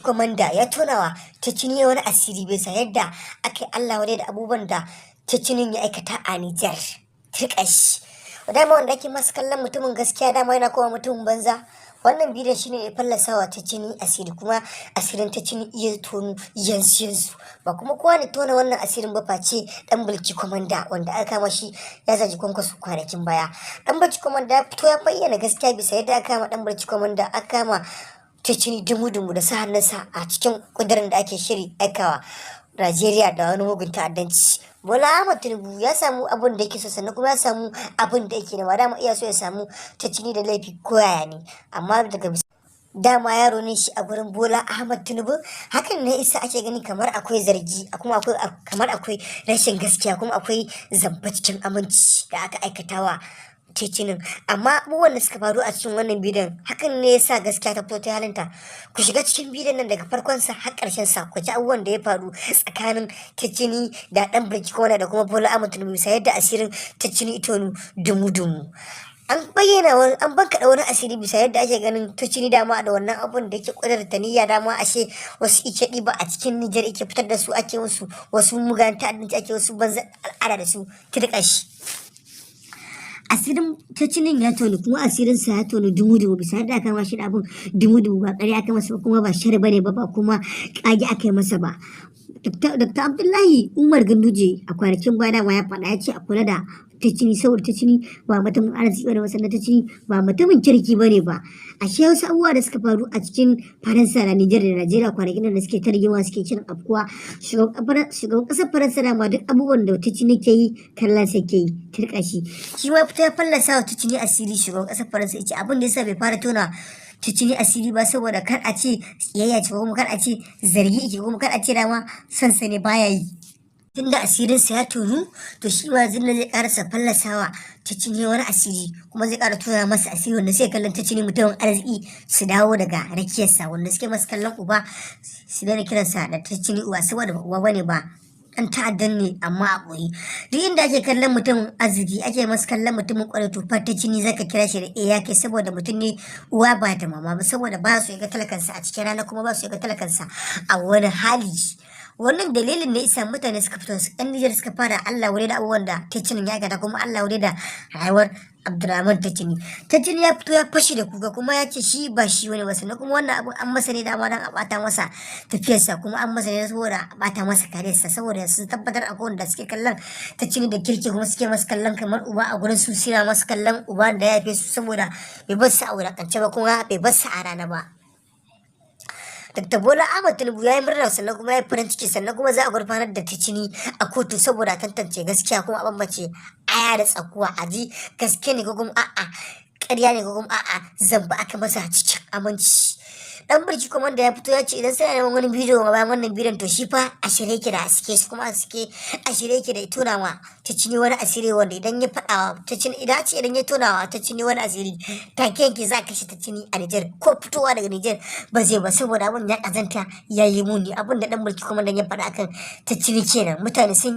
komanda ya tonawa ta cini wani asiri bisa yadda aka yi Allah wadai da abubuwan da ta cinin ya aikata a Nijar. Turƙashi. Dama wanda ake masu kallon mutumin gaskiya dama yana kuma mutumin banza. Wannan bidiyon shine ya fallasawa ta cini asiri kuma asirin ta cini iya tonu yanzu. Ba kuma kowa ne tona wannan asirin ba face dan bulki komanda wanda aka kama shi ya zaji kwankwaso kwanakin baya. Dan bulki komanda ya fito ya bayyana gaskiya bisa yadda aka kama dan bulki komanda aka kama ta cini dumu-dumu da sa hannunsa a cikin kudirin da ake shiri aikawa Najeriya da wani mugun ta'addanci. Bola Ahmed Tinubu ya samu abin da yake so sannan kuma ya samu abin da yake nema. Dama iya so ya samu ta cini da laifi ko yaya ne, amma daga dama yaro ne shi a gurin Bola Ahmed Tinubu. Hakan ne isa ake gani kamar akwai zargi kuma akwai rashin gaskiya kuma akwai zamba cikin aminci da aka aikatawa Tecinin. Amma abubuwan da suka faru a cikin wannan bidiyon hakan ne yasa gaskiya ta fito ta halinta. Ku shiga cikin bidiyon nan daga farkon sa har karshen sa ku ji abubuwan da ya faru tsakanin Tecini da dan Bilki Komanda da kuma Bola Ahmed Tinubu sai yadda asirin Tecini itonu dumu-dumu. An bayyana an bankaɗa wani asiri bisa yadda ake ganin Tecini dama da wannan abun da yake kudurta niyya dama ashe wasu ike ɗiba a cikin Nijar ike fitar da su ake wasu mugan ta'addanci ake wasu banza al'ada da su kirkashi. Asirin Tecinin ya tonu kuma asirin sa ya tonu dumu-dumu bisa yadda aka mashi da abun dumu-dumu ba ƙarya aka masa kuma ba shari bane ba kuma ƙage aka yi masa ba. Dr. Abdullahi Umar Ganduje a kwanakin baya ma ya faɗa ya ce a kula da Tecini saboda Tecini ba mutumin arziki bane sannan Tecini ba mutumin kirki bane ba. Ashe wasu abubuwa da suka faru a cikin Faransa da Nijar da Najeriya kwanakin da suke ta rigima suke cin afkuwa shugaban ƙasar Faransa da ma duk abubuwan da Tecini ke yi kallon sa ke yi turƙashi. Shi ma fita ya fallasa wa Tecini asiri shugaban ƙasar Faransa ya ce abin da yasa bai fara tona Tecini asiri ba saboda kar a ce yayya ce kuma kar a ce zargi ike kuma kar a ce dama sansa ne baya yi. Tunda asirinsa ya tonu to shi ma zinna zai karasa fallasawa Tecini wani asiri kuma zai kara tona masa asiri wanda sai kallon Tecini mutumin arziki su dawo daga rakiyarsa wanda suke masa kallon uba su daina kiransa da Tecini uba saboda ba uba bane ba dan ta'addan ne amma a ɓoye. Duk inda ake kallon mutumin arziki ake masa kallon mutumin kwarai to fa Tecini zaka kira shi da ya kai saboda mutum ne uwa ba da mama ba saboda ba su ga talakansa a cikin rana kuma ba su ga talakansa a wani hali. Wannan dalilin ne isa mutane suka fito su ɗan Nijar suka fara Allah wuri da abubuwan da Tecinin ya gada kuma Allah wuri da rayuwar Abdurrahman Tecini. Tecini ya fito ya fashi da kuka kuma ya ce shi ba shi wani ba sannan kuma wannan abu an masa ne dama don a bata masa tafiyarsa kuma an masa ne saboda a bata masa kariyarsa saboda sun tabbatar a kowanne da suke kallon Tecini da kirki kuma suke masa kallon kamar uba a gurin su suna masa kallon uba da ya haife su saboda bai bar su a wulakance ba kuma bai bar su a rana ba. Dr. Bola Ahmed Tinubu ya yi murna sannan kuma ya yi farin ciki sannan kuma za a gurfanar da Tecini a kotu saboda tantance gaskiya kuma a bambance aya da tsakuwa a ji gaske ne ko kuma a'a ƙarya ne ko kuma a'a zamba aka masa cikin aminci. Dan Bilki Komanda ya fito ya ce idan suna neman wani bidiyo bayan wannan bidiyon to shi fa a shirye yake da aske shi kuma a shirye yake da tona ma Tecini wani asiri wanda idan ya faɗa Tecini idan ya tona wa Tecini wani asiri take yanke za ka shi Tecini a Nijar ko fitowa daga Nijar ba zai ba saboda abin ya kazanta ya yi muni abin da dan Bilki Komanda ya faɗa akan Tecini kenan mutane sun